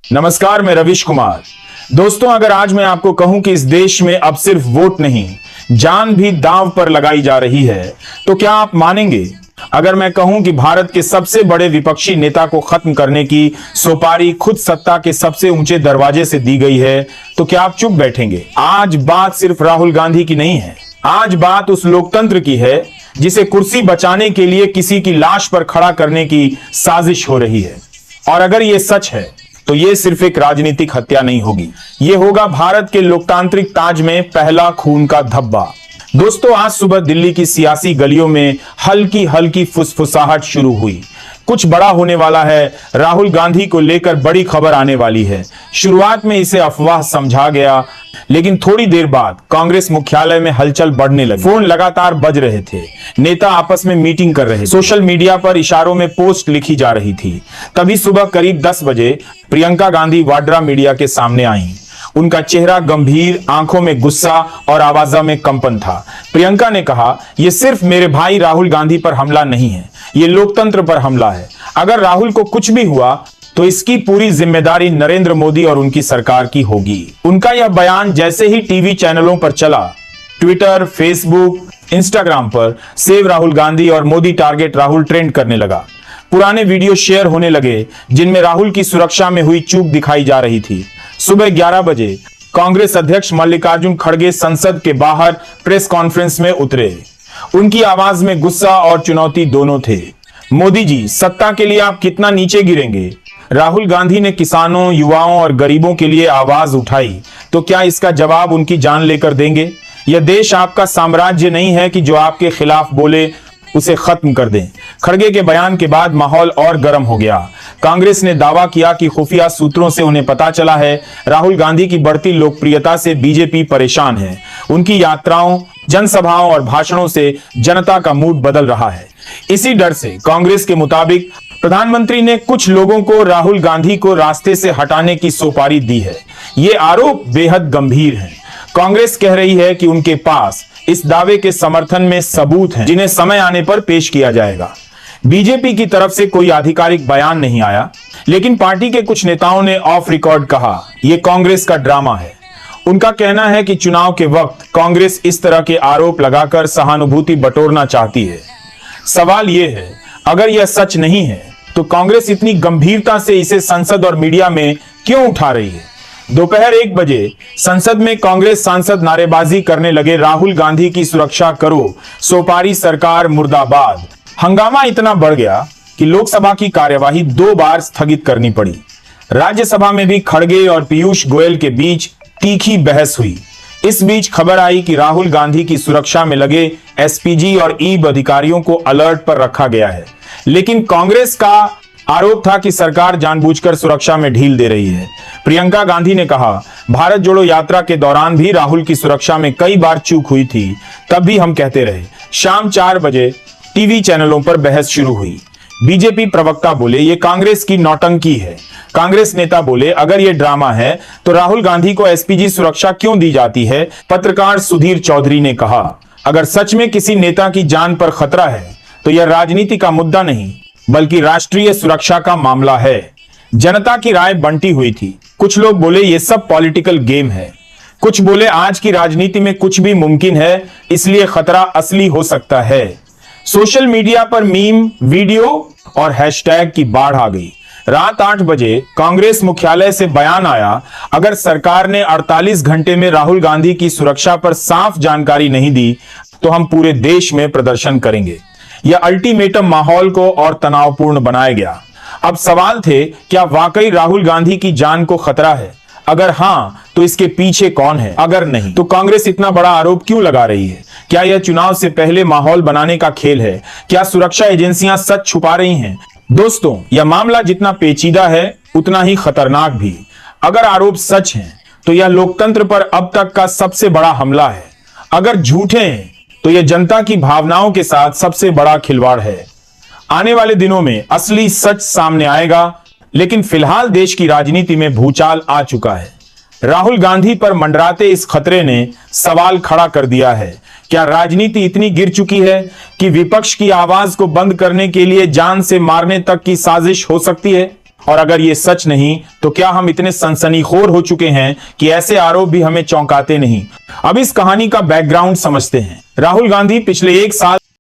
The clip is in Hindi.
नमस्कार, मैं रविश कुमार। दोस्तों, अगर आज मैं आपको कहूं कि इस देश में अब सिर्फ वोट नहीं, जान भी दांव पर लगाई जा रही है, तो क्या आप मानेंगे? अगर मैं कहूं कि भारत के सबसे बड़े विपक्षी नेता को खत्म करने की सोपारी खुद सत्ता के सबसे ऊंचे दरवाजे से दी गई है, तो क्या आप चुप बैठेंगे? आज बात सिर्फ राहुल गांधी की नहीं है। आज बात उस लोकतंत्र की है जिसे कुर्सी बचाने के लिए किसी की लाश पर खड़ा करने की साजिश हो रही है। और अगर ये सच है तो ये सिर्फ एक राजनीतिक हत्या नहीं होगी, ये होगा भारत के लोकतांत्रिक ताज में पहला खून का धब्बा। दोस्तों, आज सुबह दिल्ली की सियासी गलियों में हल्की हल्की फुसफुसाहट शुरू हुई। कुछ बड़ा होने वाला है, राहुल गांधी को लेकर बड़ी खबर आने वाली है। शुरुआत में इसे अफवाह समझा गया, लेकिन थोड़ी देर बाद कांग्रेस मुख्यालय में हलचल बढ़ने लगी। फोन लगातार बज रहे थे, नेता आपस में मीटिंग कर रहे थे, सोशल मीडिया पर इशारों में पोस्ट लिखी जा रही थी। तभी सुबह करीब 10 बजे प्रियंका गांधी वाड्रा मीडिया के सामने आईं। उनका चेहरा गंभीर, आंखों में गुस्सा और आवाज़ों में कंपन था। प्रियंका ने कहा, यह सिर्फ मेरे भाई राहुल गांधी पर हमला नहीं है, ये लोकतंत्र पर हमला है। अगर राहुल को कुछ भी हुआ तो इसकी पूरी जिम्मेदारी नरेंद्र मोदी और उनकी सरकार की होगी। उनका यह बयान जैसे ही टीवी चैनलों पर चला, ट्विटर, फेसबुक, इंस्टाग्राम पर सेव राहुल गांधी और मोदी टारगेट राहुल ट्रेंड करने लगा। पुराने वीडियो शेयर होने लगे जिनमें राहुल की सुरक्षा में हुई चूक दिखाई जा रही थी। सुबह 11 बजे कांग्रेस अध्यक्ष मल्लिकार्जुन खड़गे संसद के बाहर प्रेस कॉन्फ्रेंस में उतरे। उनकी आवाज में गुस्सा और चुनौती दोनों थे। मोदी जी, सत्ता के लिए आप कितना नीचे गिरेंगे? राहुल गांधी ने किसानों, युवाओं और गरीबों के लिए आवाज उठाई, तो क्या इसका जवाब उनकी जान लेकर देंगे? यह देश आपका साम्राज्य नहीं है कि जो आपके खिलाफ बोले उसे खत्म कर दें। खड़गे के बयान के बाद माहौल और गर्म हो गया। कांग्रेस ने दावा किया कि खुफिया सूत्रों से उन्हें पता चला है राहुल गांधी की बढ़ती लोकप्रियता से बीजेपी परेशान है। उनकी यात्राओं, जनसभाओं और भाषणों से जनता का मूड बदल रहा है। इसी डर से कांग्रेस के मुताबिक प्रधानमंत्री ने कुछ लोगों को राहुल गांधी को रास्ते से हटाने की सोपारी दी है। ये आरोप बेहद गंभीर है। कांग्रेस कह रही है कि उनके पास इस दावे के समर्थन में सबूत हैं, जिन्हें समय आने पर पेश किया जाएगा। बीजेपी की तरफ से कोई आधिकारिक बयान नहीं आया, लेकिन पार्टी के कुछ नेताओं ने ऑफ रिकॉर्ड कहा, यह कांग्रेस का ड्रामा है। उनका कहना है कि चुनाव के वक्त कांग्रेस इस तरह के आरोप लगाकर सहानुभूति बटोरना चाहती है। सवाल यह है, अगर यह सच नहीं है तो कांग्रेस इतनी गंभीरता से इसे संसद और मीडिया में क्यों उठा रही है? दोपहर 1 बजे संसद में कांग्रेस सांसद नारेबाजी करने लगे, राहुल गांधी की सुरक्षा करो, सोपारी सरकार मुर्दाबाद। हंगामा इतना बढ़ गया कि लोकसभा की कार्यवाही 2 बार स्थगित करनी पड़ी। राज्यसभा में भी खड़गे और पीयूष गोयल के बीच तीखी बहस हुई। इस बीच खबर आई कि राहुल गांधी की सुरक्षा में लगे एसपीजी और ईब अधिकारियों को अलर्ट पर रखा गया है, लेकिन कांग्रेस का आरोप था कि सरकार जानबूझकर सुरक्षा में ढील दे रही है। प्रियंका गांधी ने कहा, भारत जोड़ो यात्रा के दौरान भी राहुल की सुरक्षा में कई बार चूक हुई थी, तब भी हम कहते रहे। शाम 4 बजे टीवी चैनलों पर बहस शुरू हुई। बीजेपी प्रवक्ता बोले, ये कांग्रेस की नौटंकी है। कांग्रेस नेता बोले, अगर ये ड्रामा है तो राहुल गांधी को एसपीजी सुरक्षा क्यों दी जाती है? पत्रकार सुधीर चौधरी ने कहा, अगर सच में किसी नेता की जान पर खतरा है तो यह राजनीति का मुद्दा नहीं बल्कि राष्ट्रीय सुरक्षा का मामला है। जनता की राय बंटी हुई थी। कुछ लोग बोले ये सब पॉलिटिकल गेम है, कुछ बोले आज की राजनीति में कुछ भी मुमकिन है, इसलिए खतरा असली हो सकता है। सोशल मीडिया पर मीम, वीडियो और हैशटैग की बाढ़ आ गई। रात 8 बजे कांग्रेस मुख्यालय से बयान आया, अगर सरकार ने 48 घंटे में राहुल गांधी की सुरक्षा पर साफ जानकारी नहीं दी तो हम पूरे देश में प्रदर्शन करेंगे। यह अल्टीमेटम माहौल को और तनावपूर्ण बनाया गया। अब सवाल थे, क्या वाकई राहुल गांधी की जान को खतरा है? अगर हां, तो इसके पीछे कौन है? अगर नहीं, तो कांग्रेस इतना बड़ा आरोप क्यों लगा रही है? क्या यह चुनाव से पहले माहौल बनाने का खेल है? क्या सुरक्षा एजेंसियां सच छुपा रही हैं? दोस्तों, यह मामला जितना पेचीदा है उतना ही खतरनाक भी। अगर आरोप सच हैं, तो यह लोकतंत्र पर अब तक का सबसे बड़ा हमला है। अगर झूठे हैं तो यह जनता की भावनाओं के साथ सबसे बड़ा खिलवाड़ है। आने वाले दिनों में असली सच सामने आएगा, लेकिन फिलहाल देश की राजनीति में भूचाल आ चुका है। राहुल गांधी पर मंडराते इस खतरे ने सवाल खड़ा कर दिया है, क्या राजनीति इतनी गिर चुकी है कि विपक्ष की आवाज को बंद करने के लिए जान से मारने तक की साजिश हो सकती है? और अगर ये सच नहीं तो क्या हम इतने सनसनीखोर हो चुके हैं कि ऐसे आरोप भी हमें चौंकाते नहीं। अब इस कहानी का बैकग्राउंड समझते हैं। राहुल गांधी पिछले 1 साल